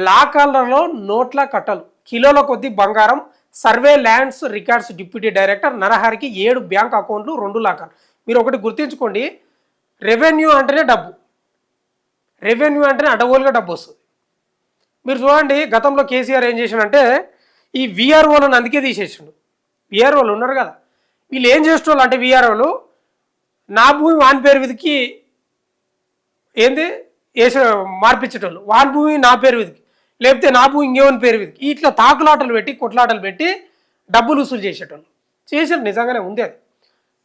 లాకర్లలో నోట్ల కట్టలు, కిలోల కొద్ది బంగారం, survey lands records deputy director నరహరికి 7 బ్యాంక్ అకౌంట్లు 2 లాకర్లు. మీరు ఒకటి గుర్తుంచుకోండి, రెవెన్యూ అంటేనే డబ్బు, రెవెన్యూ అంటేనే అడగోలుగా డబ్బు వస్తుంది. మీరు చూడండి, గతంలో కేసీఆర్ ఏం చేసిండంటే ఈ విఆర్ఓలను అందుకే తీసేసిండు. విఆర్ఓలు ఉన్నారు కదా, వీళ్ళు ఏం చేసేటోళ్ళు అంటే వీఆర్ఓలు నా భూమి వాని పేరు విధికి ఏంది వేసే మార్పించేటోళ్ళు, వాని భూమి నా పేరు విధికి, లేకపోతే నా భూమి ఇంకేమని పేరు విధికి, ఇట్లా తాకులాటలు పెట్టి కొట్లాటలు పెట్టి డబ్బులు వసూలు చేసేటోళ్ళు. చేసారు, నిజంగానే ఉంది అది.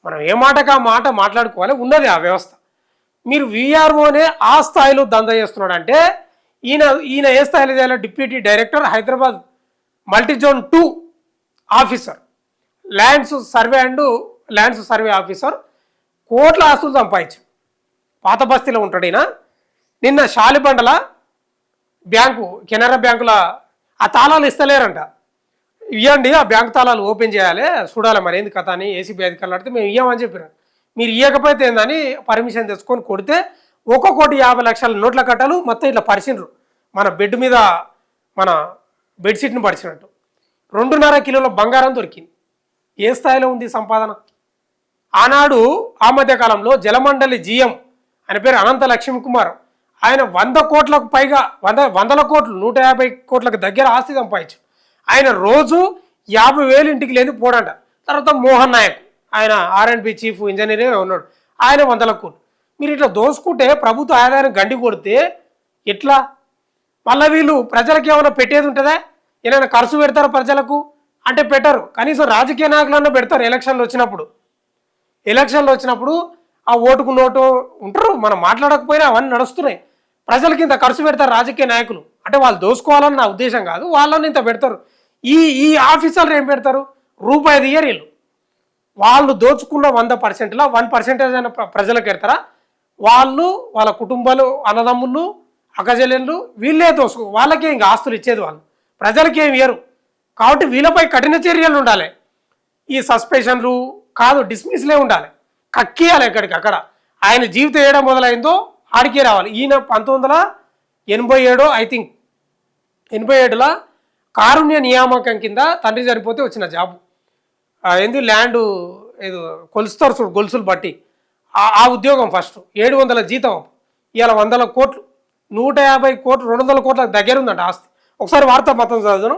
మనం ఏ మాటకు ఆ మాట మాట్లాడుకోవాలి, ఉన్నది ఆ వ్యవస్థ. మీరు విఆర్ఓనే ఆ స్థాయిలో దందా చేస్తున్నాడు అంటే ఈయన ఏ స్థాయిలో చేయాలో? Deputy director, Hyderabad multizone 2 officer, lands survey officer, కోట్ల ఆస్తులు సంపాదించాడు. పాత బస్తీలో ఉంటాడు ఈయన. నిన్న షాలిబండల బ్యాంకు, కెనరా బ్యాంకుల ఆ తాళాలు ఇస్తలేరంట. ఇవ్వండి, ఆ బ్యాంకు తాళాలు ఓపెన్ చేయాలి, చూడాలి మరి ఏంది కథ అని ఏసీబీ అధికారులు అడిగితే మేము ఇవ్వమని చెప్పారు. మీరు ఇవ్వకపోతే ఏందని పర్మిషన్ తెచ్చుకొని కొడితే 1,50,00,000 నోట్ల కట్టలు మొత్తం ఇట్లా పరిచిండ్రు. మన బెడ్ మీద మన బెడ్షీట్ని పరిచినట్టు 2.5 కిలోల బంగారం దొరికింది. ఏ స్థాయిలో ఉంది సంపాదన? ఆనాడు ఆ మధ్యకాలంలో జలమండలి జీఎం, ఆయన పేరు అనంత లక్ష్మీ కుమార్, ఆయన 100 కోట్లకు పైగా, వందల కోట్లు, 150 కోట్లకు దగ్గర ఆస్తి సంపాదించారు. ఆయన రోజు 50,000 ఇంటికి లేని పోడంట. తర్వాత మోహన్ నాయక్, ఆయన R&B చీఫ్ ఇంజనీరే ఉన్నాడు, ఆయన 100 కోట్లు. మీరు ఇట్లా దోసుకుంటే ప్రభుత్వ ఆదాయాన్ని గండి కొడితే ఎట్లా? మళ్ళీ వీళ్ళు ప్రజలకు ఏమైనా పెట్టేది ఉంటుందా? ఏమైనా ఖర్చు పెడతారు ప్రజలకు అంటే పెట్టరు. కనీసం రాజకీయ నాయకులన్నా పెడతారు. ఎలక్షన్లు వచ్చినప్పుడు ఆ ఓటుకు నోటు ఉంటారు, మనం మాట్లాడకపోయినా అవన్నీ నడుస్తున్నాయి. ప్రజలకి ఇంత ఖర్చు పెడతారు రాజకీయ నాయకులు అంటే వాళ్ళు దోసుకోవాలని నా ఉద్దేశం కాదు, వాళ్ళని ఇంత పెడతారు. ఈ ఆఫీసర్లు ఏం పెడతారు? రూపాయి దియ్యరు వీళ్ళు. వాళ్ళు దోచుకున్న 100%లో 1% అయిన ప్రజలకు పెడతారా? వాళ్ళు, వాళ్ళ కుటుంబాలు, అన్నదమ్ములు, అక్కజెల్లెళ్ళు వీళ్ళే వాళ్ళకే ఇంకా ఆస్తులు ఇచ్చేది, వాళ్ళు ప్రజలకేం ఇయ్యరు. కాబట్టి వీళ్ళపై కఠిన చర్యలు ఉండాలి. ఈ సస్పెషన్లు కాదు, డిస్మిస్లే ఉండాలి, కక్కియాలి ఎక్కడికి అక్కడ. ఆయన జీవితం ఏడం మొదలైందో ఆడికే రావాలి. ఈయన 1987 ఐ థింక్ 87లో కారుణ్య నియామకం కింద తండ్రి చనిపోతే వచ్చిన జాబు, ఏంది ల్యాండ్ ఏదో కొలుస్తారు చూడు, గొలుసులు బట్టి ఆ ఉద్యోగం. ఫస్ట్ 700 జీతం, ఇవాళ 100 కోట్లు, 150 కోట్లు, 200 కోట్ల దగ్గర ఉందంట ఆస్తి. ఒకసారి వార్త మొత్తం చదువును,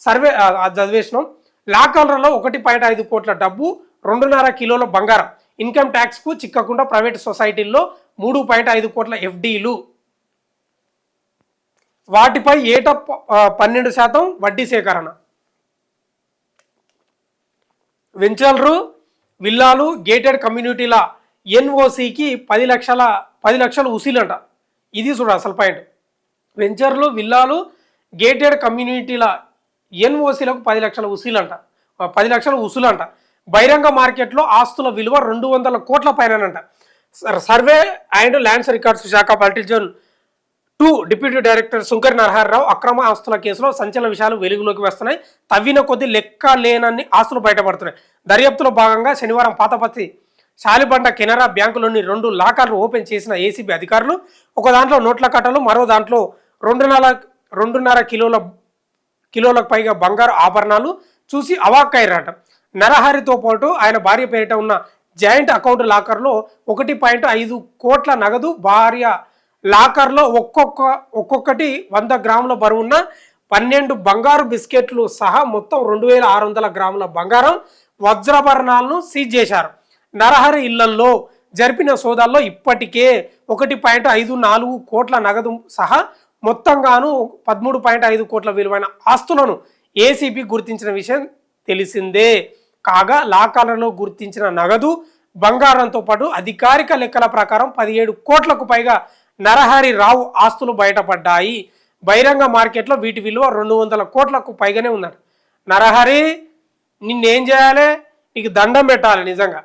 సర్వే చదివేసినాం. లాకర్లలో 1.5 కోట్ల డబ్బు, 2.5 కిలోల బంగారం, ఇన్కమ్ ట్యాక్స్కు చిక్కకుండా ప్రైవేట్ సొసైటీల్లో 3.5 కోట్ల ఎఫ్డీలు, వాటిపై ఏటా 12% వడ్డీ సేకరణ. వెంచర్లు, విల్లాలు, గేటెడ్ కమ్యూనిటీల ఎన్ఓసికి 10 లక్షలు ఉసీలంట. ఇది చూడ అసలు పాయింట్. వెంచర్లు, విల్లాలు, గేటెడ్ కమ్యూనిటీల ఎన్ఓసీలకు 10 లక్షల ఉసీలంట, 10 లక్షల ఉసులంట. బహిరంగ మార్కెట్లో ఆస్తుల విలువ 200 కోట్ల పైనంట. సర్వే అండ్ ల్యాండ్స్ రికార్డ్స్ శాఖ మల్టీజోన్ 2 డిప్యూటీ డైరెక్టర్ సుంకరి నరహరిరావు అక్రమ ఆస్తుల కేసులో సంచలన విషయాలు వెలుగులోకి వస్తున్నాయి. తవ్విన కొద్ది లెక్క లేనన్ని ఆస్తులు బయటపడుతున్నాయి. దర్యాప్తులో భాగంగా శనివారం పాతపత్తి శాలిబండ కెనరా బ్యాంకులోని 2 లాకర్లు ఓపెన్ చేసిన ఏసీబీ అధికారులు ఒక దాంట్లో నోట్ల కట్టలు, మరో దాంట్లో 2.5 కిలోలకు పైగా బంగారు ఆభరణాలు చూసి అవాక్కయ్యారట. నరహరితో పాటు ఆయన భార్య పేరిట ఉన్న జాయింట్ అకౌంట్ లాకర్లో 1.5 కోట్ల నగదు, భార్య లాకర్లో ఒక్కొక్కటి 100 గ్రాముల బరువున్న 12 బంగారు బిస్కెట్లు సహా మొత్తం 2,600 గ్రాముల బంగారం, వజ్రాభరణాలను సీజ్ చేశారు. నరహరి ఇళ్లలో జరిపిన సోదాల్లో ఇప్పటికే 1.54 కోట్ల నగదు సహా మొత్తంగాను 13.5 కోట్ల విలువైన ఆస్తులను ఏసీబీ గుర్తించిన విషయం తెలిసిందే. కాగా లాకర్లలో గుర్తించిన నగదు, బంగారంతో పాటు అధికారిక లెక్కల ప్రకారం 17 కోట్లకు పైగా నరహరి రావు ఆస్తులు బయటపడ్డాయి. బహిరంగ మార్కెట్లో వీటి విలువ 200 కోట్లకు పైగానే ఉందట. నరహరి, నిన్నేం చేయాలి? నీకు దండం పెట్టాలి, నిజంగా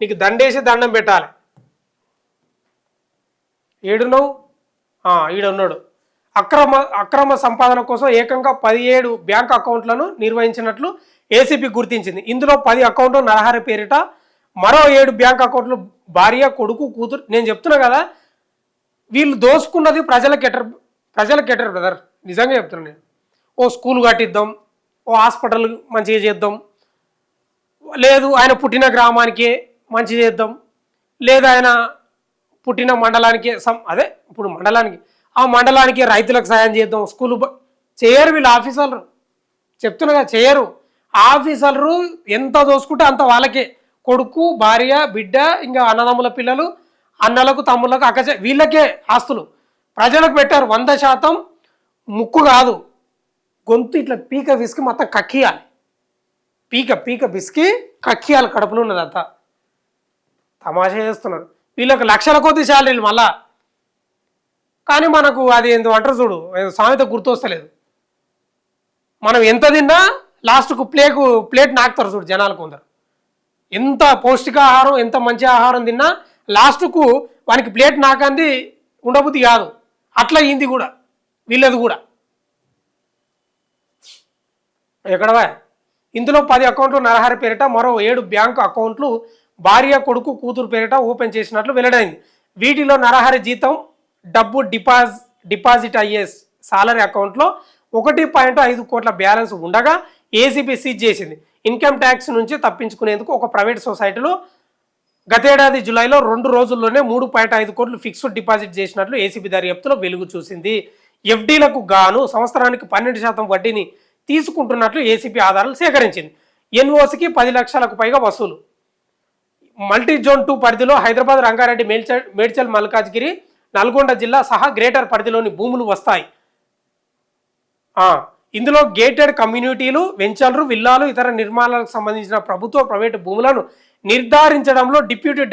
నీకు దండేసి దండం పెట్టాలి. ఏడున్నావు? ఈడున్నాడు. అక్రమ సంపాదన కోసం ఏకంగా 17 బ్యాంక్ అకౌంట్లను నిర్వహించినట్లు ఏసీబీ గుర్తించింది. ఇందులో 10 అకౌంట్లు నరహరి పేరిట, మరో 7 బ్యాంక్ అకౌంట్లు భార్య, కొడుకు, కూతురు. నేను చెప్తున్నా కదా, వీళ్ళు దోసుకున్నది ప్రజలకు ప్రజలకు కట్టారు బ్రదర్, నిజంగా చెప్తున్నాను నేను. ఓ స్కూల్ కట్టిద్దాం, ఓ హాస్పిటల్ మంచిగా చేద్దాం, లేదు ఆయన పుట్టిన గ్రామానికి మంచి చేద్దాం, లేదా ఆయన పుట్టిన మండలానికి అదే ఇప్పుడు మండలానికి ఆ మండలానికి రైతులకు సాయం చేద్దాం, స్కూల్ చేయరు వీళ్ళు ఆఫీసర్లు. చెప్తున్నా చేయరు. ఆఫీసర్లు ఎంత దోసుకుంటే అంత వాళ్ళకే, కొడుకు భార్య బిడ్డ ఇంకా అన్నదమ్ముల పిల్లలు అన్నలకు తమ్ముళ్ళకు అక్క వీళ్ళకే ఆస్తులు. ప్రజలకు పెట్టారు 100%. ముక్కు కాదు, గొంతు ఇట్లా పీక విసికి మొత్తం కక్కియాలి. పీక పీక బిస్కి కక్కియాలి కడుపులో ఉన్నదంతా. తమాషా చేస్తున్నారు. వీళ్ళకి లక్షల కొద్ది శాలరీలు మళ్ళా. కానీ మనకు అది ఏందో అంటారు చూడు, సామెత గుర్తొస్తలేదు. మనం ఎంత తిన్నా లాస్ట్కు ప్లేట్ నాకుతారు చూడు జనాలు కొందరు. ఎంత పౌష్టికాహారం ఎంత మంచి ఆహారం తిన్నా లాస్ట్కు వానికి ప్లేట్ నాకంది ఉండబుద్ధి కాదు. అట్లా అయింది కూడా వీళ్ళది కూడా. ఎక్కడవా ఇందులో 10 అకౌంట్లు నరహరి పేరిట, మరో 7 బ్యాంకు అకౌంట్లు భార్య కొడుకు కూతురు పేరిట ఓపెన్ చేసినట్లు వెల్లడైంది. వీటిలో నరహరి జీతం డబ్బు డిపాజిట్ అయ్యే సాలరీ అకౌంట్లో 1.5 కోట్ల బ్యాలెన్స్ ఉండగా ఏసీబీ సీజ్ చేసింది. ఇన్కమ్ ట్యాక్స్ నుంచి తప్పించుకునేందుకు ఒక ప్రైవేట్ సొసైటీలో గతేడాది జూలైలో 2 రోజుల్లోనే 3.5 కోట్లు ఫిక్స్డ్ డిపాజిట్ చేసినట్లు ఏసీబీ దర్యాప్తులో వెలుగు చూసింది. ఎఫ్డీలకు గాను సంవత్సరానికి 12% వడ్డీని తీసుకుంటున్నట్లు ఏసీబీ ఆధారాలు సేకరించింది. ఎన్ఓసికి 10 లక్షలకు పైగా వసూలు. మల్టీ జోన్ 2 పరిధిలో హైదరాబాద్, రంగారెడ్డి, మేడ్చల్, మల్కాజ్గిరి, నల్గొండ జిల్లా సహా గ్రేటర్ పరిధిలోని భూములు వస్తాయి. ఇందులో గేటెడ్ కమ్యూనిటీలు, వెంచర్లు, విల్లాలు, ఇతర నిర్మాణాలకు సంబంధించిన ప్రభుత్వ ప్రైవేటు భూములను నిర్ధారించడంలో డిప్యూటీ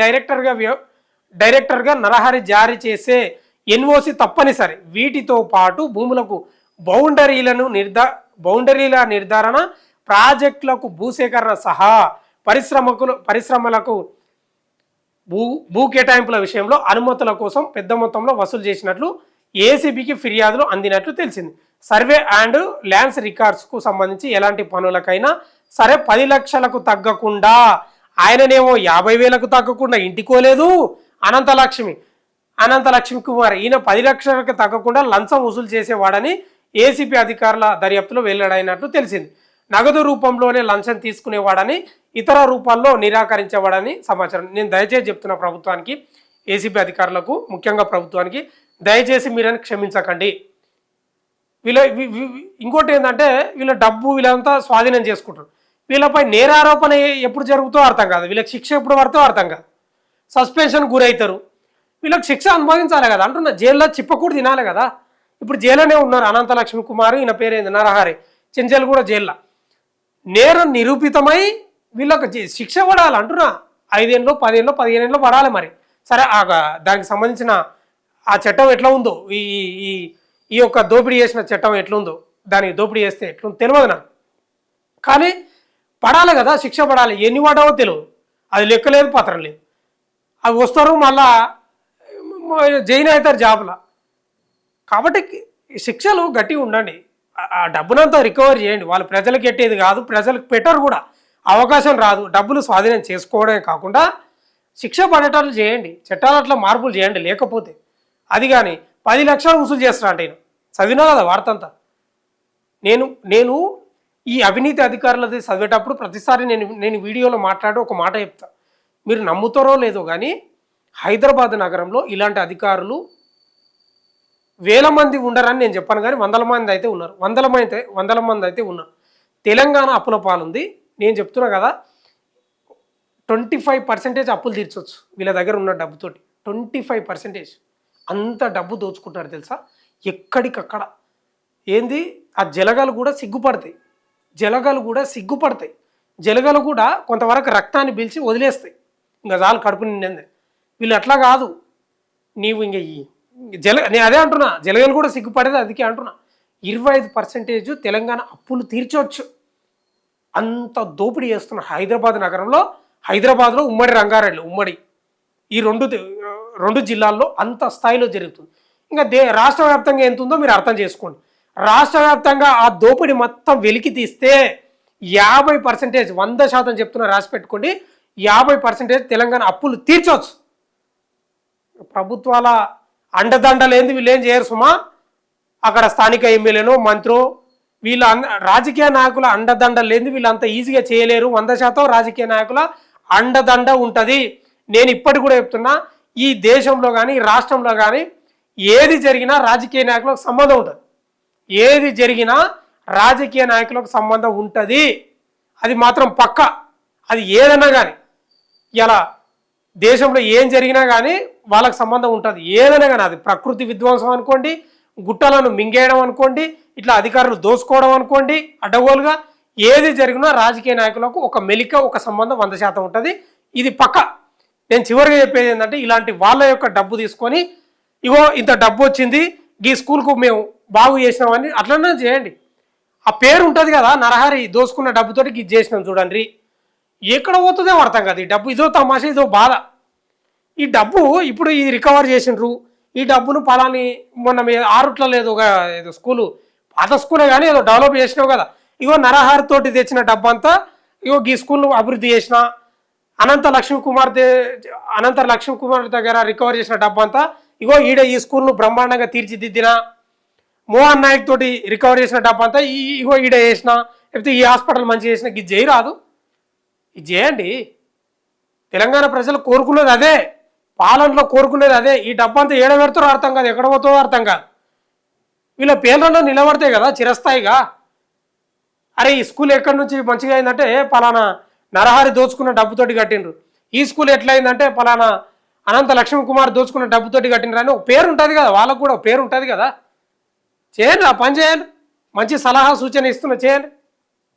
డైరెక్టర్గా నరహరి జారీ చేసే ఎన్ఓసి తప్పనిసరి. వీటితో పాటు భూములకు బౌండరీల నిర్ధారణ, ప్రాజెక్టులకు భూసేకరణ సహా పరిశ్రమలకు భూ కేటాయింపుల విషయంలో అనుమతుల కోసం పెద్ద మొత్తంలో వసూలు చేసినట్లు ఏసీబీకి ఫిర్యాదులు అందినట్లు తెలిసింది. సర్వే అండ్ ల్యాండ్స్ రికార్డ్స్కు సంబంధించి ఎలాంటి పనులకైనా సరే 10 లక్షలకు తగ్గకుండా, ఆయననేమో 50,000కు తగ్గకుండా ఇంటికోలేదు. అనంతలక్ష్మి కుమార్ ఈయన 10 లక్షలకు తగ్గకుండా లంచం వసూలు చేసేవాడని ఏసీపీ అధికారుల దర్యాప్తులో వెల్లడైనట్లు తెలిసింది. నగదు రూపంలోనే లంచం తీసుకునేవాడని, ఇతర రూపాల్లో నిరాకరించేవాడని సమాచారం. నేను దయచేసి చెప్తున్న ప్రభుత్వానికి, ఏసీపీ అధికారులకు, ముఖ్యంగా ప్రభుత్వానికి, దయచేసి మీరని క్షమించకండి. ఇంకోటి ఏంటంటే వీళ్ళ డబ్బు వీళ్ళంతా స్వాధీనం చేసుకుంటారు. వీళ్ళపై నేరారోపణ ఎప్పుడు జరుగుతో అర్థం కాదు, వీళ్ళకి శిక్ష ఎప్పుడు పడుతో అర్థం కాదు. సస్పెన్షన్ గురవుతారు. వీళ్ళకి శిక్ష అనుభవించాలి కదా అంటున్నా. జైల్లో చిప్పకూడు తినాలి కదా. ఇప్పుడు జైల్లోనే ఉన్నారు అనంతలక్ష్మి కుమార్, ఈయన పేరేంది నరహరి, చెంచల్ కూడా జైల్లో. నేరం నిరూపితమై వీళ్ళకి శిక్ష పడాలి అంటున్నా. 5 ఏళ్ళు 10 ఏళ్ళు 15 ఏళ్ళు పడాలి. మరి సరే దానికి సంబంధించిన ఆ చట్టం ఎట్లా ఉందో, ఈ యొక్క దోపిడీ చేసిన చట్టం ఎట్లుందో, దానికి దోపిడీ చేస్తే ఎట్లుందో తెలియదు నాకు. కానీ పడాలి కదా, శిక్ష పడాలి. ఎన్ని పడావో తెలియదు, అది లెక్కలేదు, పత్రం లేదు. అవి వస్తారు మళ్ళా జైన్ అవుతారు జాబ్లో. కాబట్టి శిక్షలు గట్టిగా ఉండండి. ఆ డబ్బునంతా రికవర్ చేయండి. వాళ్ళు ప్రజలకు ఎట్టేది కాదు, ప్రజలకు పెట్టరు కూడా, అవకాశం రాదు. డబ్బులు స్వాధీనం చేసుకోవడమే కాకుండా శిక్ష పడేటట్లు చేయండి, చట్టాలు అట్లా మార్పులు చేయండి. లేకపోతే అది కానీ 10 లక్షలు వసూలు చేస్తున్నా అంటే చదివినా కదా వార్తంతా. నేను ఈ అవినీతి అధికారులది చదివేటప్పుడు ప్రతిసారి నేను వీడియోలో మాట్లాడి ఒక మాట చెప్తా, మీరు నమ్ముతారో లేదో కానీ హైదరాబాద్ నగరంలో ఇలాంటి అధికారులు 1000 మంది ఉండరని నేను చెప్పాను, కానీ 100 మంది అయితే ఉన్నారు. 100 మంది అయితే ఉన్నారు. తెలంగాణ అప్పుల పాలుంది. నేను చెప్తున్నా కదా, 25% అప్పులు తీర్చవచ్చు వీళ్ళ దగ్గర ఉన్న డబ్బుతోటి. 25% అంత డబ్బు దోచుకుంటారు తెలుసా, ఎక్కడికక్కడ. ఏంది ఆ జలగలు కూడా సిగ్గుపడతాయి, జలగలు కూడా కొంతవరకు రక్తాన్ని పీల్చి వదిలేస్తాయి. ఇంకా చాలు కడుపు నిండింది. వీళ్ళు అట్లా కాదు. నీవు ఇంక నేను అదే అంటున్నా, జలగలు కూడా సిగ్గుపడేది. అందుకే అంటున్నా 25% తెలంగాణ అప్పులు తీర్చవచ్చు. అంత దోపిడీ చేస్తున్న హైదరాబాద్ నగరంలో, హైదరాబాద్లో, ఉమ్మడి రంగారెడ్డి, ఈ రెండు జిల్లాల్లో అంత స్థాయిలో జరుగుతుంది. ఇంకా రాష్ట్ర వ్యాప్తంగా ఎంత ఉందో మీరు అర్థం చేసుకోండి. రాష్ట్ర వ్యాప్తంగా ఆ దోపిడీ మొత్తం వెలికి తీస్తే 50%, 100% చెప్తున్నా, రాసి పెట్టుకోండి, 50% తెలంగాణ అప్పులు తీర్చవచ్చు. ప్రభుత్వాల అండదండలేంది వీళ్ళు ఏం చేయరు సుమా. అక్కడ స్థానిక ఎమ్మెల్యేనో మంత్రో వీళ్ళ రాజకీయ నాయకుల అండదండ లేదు, వీళ్ళు అంత ఈజీగా చేయలేరు. 100% రాజకీయ నాయకుల అండదండ ఉంటుంది. నేను ఇప్పటికి కూడా చెప్తున్నా, ఈ దేశంలో కానీ రాష్ట్రంలో కానీ ఏది జరిగినా రాజకీయ నాయకులకు సంబంధం ఉంటుంది. ఏది జరిగినా రాజకీయ నాయకులకు సంబంధం ఉంటుంది, అది మాత్రం పక్క. అది ఏదైనా కానీ ఇలా దేశంలో ఏం జరిగినా కానీ వాళ్ళకి సంబంధం ఉంటుంది. ఏదైనా కానీ అది ప్రకృతి విధ్వంసం అనుకోండి, గుట్టలను మింగేయడం అనుకోండి, ఇట్లా అధికారులు దోసుకోవడం అనుకోండి, అడ్డగోలుగా ఏది జరిగినా రాజకీయ నాయకులకు ఒక మెలిక ఒక సంబంధం 100% ఉంటుంది. ఇది పక్క. నేను చివరిగా చెప్పేది ఏంటంటే, ఇలాంటి వాళ్ళ యొక్క డబ్బు తీసుకొని ఇగో ఇంత డబ్బు వచ్చింది ఈ స్కూల్కు మేము బాగు చేసినామని అట్లనే చేయండి. ఆ పేరు ఉంటుంది కదా, నరహరి దోసుకున్న డబ్బుతోటి ఇది చేసినాం చూడండి, ఎక్కడ పోతుందో అర్థం కాదు. ఈ డబ్బు ఇదో తమాషా, ఇదో బాధ. ఈ డబ్బు ఇప్పుడు ఇది రికవర్ చేసిండ్రు, ఈ డబ్బును పలాని మొన్న ఆరుట్లో లేదు ఒక ఏదో స్కూలు, పాత స్కూలే కానీ ఏదో డెవలప్ చేసినావు కదా, ఇగో నరహరి తోటి తెచ్చిన డబ్బు అంతా ఇగో ఈ స్కూల్ను అభివృద్ధి చేసిన, అనంత లక్ష్మీ కుమార్ దగ్గర రికవర్ చేసిన డబ్బు అంతా ఇగో ఈడ ఈ స్కూల్ను బ్రహ్మాండంగా తీర్చిదిద్దిన, మోహన్ నాయక్ తోటి రికవర్ చేసిన డబ్బు అంతా ఇగో ఈడ చేసిన, లేకపోతే ఈ హాస్పిటల్ మంచిగా చేసిన, ఇది చేయరాదు. ఇది చేయండి. తెలంగాణ ప్రజలు కోరుకునేది అదే, పాలనలో కోరుకునేది అదే. ఈ డబ్బు అంతా ఏడ పెడతారో అర్థం కాదు, ఎక్కడ పోతుందో అర్థం కాదు. వీళ్ళ పేర్లలో నిలబడతాయి కదా చిరస్థాయిగా. అరే ఈ స్కూల్ ఎక్కడి నుంచి మంచిగా అయిందంటే పలానా నరహరి దోచుకున్న డబ్బుతోటి కట్టిండ్రు, ఈ స్కూల్ ఎట్లయిందంటే పలానా అనంత లక్ష్మీ కుమార్ దోచుకున్న డబ్బుతోటి కట్టిండ్రు అని ఒక పేరు ఉంటుంది కదా, వాళ్ళకు కూడా ఒక పేరు ఉంటుంది కదా. చేయండి, ఆ పని చేయండి. మంచి సలహా సూచన ఇస్తున్నా, చేయండి.